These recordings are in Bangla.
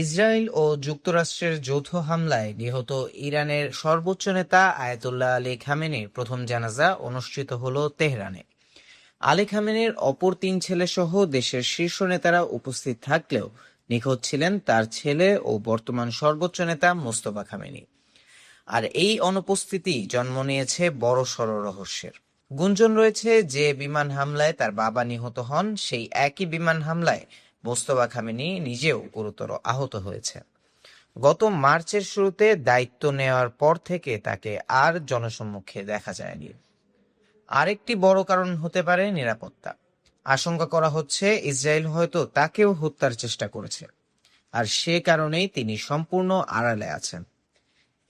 ইসরায়েল ও যুক্তরাষ্ট্রের যৌথ হামলায় নিহত ইরানের সর্বোচ্চ নেতা আয়াতুল্লাহ আলী খামেনির প্রথম জানাজা অনুষ্ঠিত হলো তেহরানে। আলী খামেনির অপর তিন ছেলেসহ দেশের শীর্ষ নেতারা উপস্থিত থাকলেও নিখোঁজ ছিলেন তার ছেলে ও বর্তমান সর্বোচ্চ নেতা মোস্তফা খামেনি। আর এই অনুপস্থিতি জন্ম নিয়েছে বড়সড় রহস্যের। গুঞ্জন রয়েছে যে বিমান হামলায় তার বাবা নিহত হন, সেই একই বিমান হামলায় মোস্তফা খামেনি নিজেও গুরুতর আহত হয়েছে। গত মার্চের শুরুতে দায়িত্ব নেওয়ার পর থেকে তাকে আর জনসম্মুখে দেখা যায়নি। আরেকটি বড় কারণ হতে পারে নিরাপত্তা। আশঙ্কা করা হচ্ছে ইসরায়েল হয়তো তাকেও হত্যার চেষ্টা করেছে, আর সে কারণেই তিনি সম্পূর্ণ আড়ালে আছেন।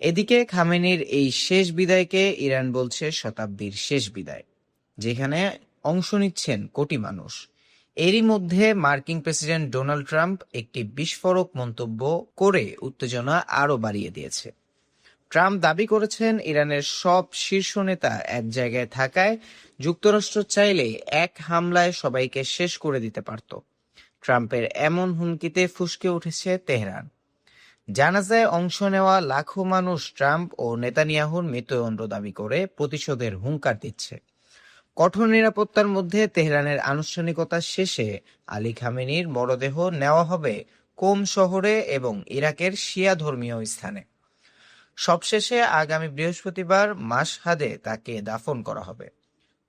এদিকে খামেনির এই শেষ বিদায়কে ইরান বলছে শতাব্দীর শেষ বিদায়, যেখানে অংশ নিচ্ছেন কোটি মানুষ। এরই মধ্যে মার্কিন প্রেসিডেন্ট ডোনাল্ড ট্রাম্প একটি বিস্ফোরক মন্তব্য করে উত্তেজনা আরও বাড়িয়ে দিয়েছে। ট্রাম্প দাবি করেছেন ইরানের সব শীর্ষ নেতা এক জায়গায় থাকায় যুক্তরাষ্ট্র চাইলে এক হামলায় সবাইকে শেষ করে দিতে পারত। ট্রাম্পের এমন হুমকিতে ফুঁসকে উঠেছে তেহরান। জানাজায় অংশ নেওয়া লাখো মানুষ ট্রাম্প ও নেতানিয়াহুর মৃত্যুদণ্ড দাবি করে প্রতিশোধের হুঙ্কার দিচ্ছে। কঠোর নিরাপত্তার মধ্যে তেহরানের আনুষ্ঠানিকতা শেষে আলী খামেনির মরদেহ নেওয়া হবে কোম শহরে এবং ইরাকের শিয়া ধর্মীয় স্থানে। সবশেষে আগামী বৃহস্পতিবার মাশহাদে তাকে দাফন করা হবে।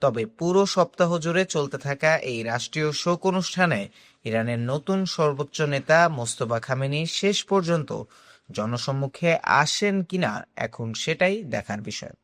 তবে পুরো সপ্তাহ জুড়ে চলতে থাকা এই রাষ্ট্রীয় শোক অনুষ্ঠানে ইরানের নতুন সর্বোচ্চ নেতা মোস্তফা খামেনি শেষ পর্যন্ত জনসম্মুখে আসেন কিনা এখন সেটাই দেখার বিষয়।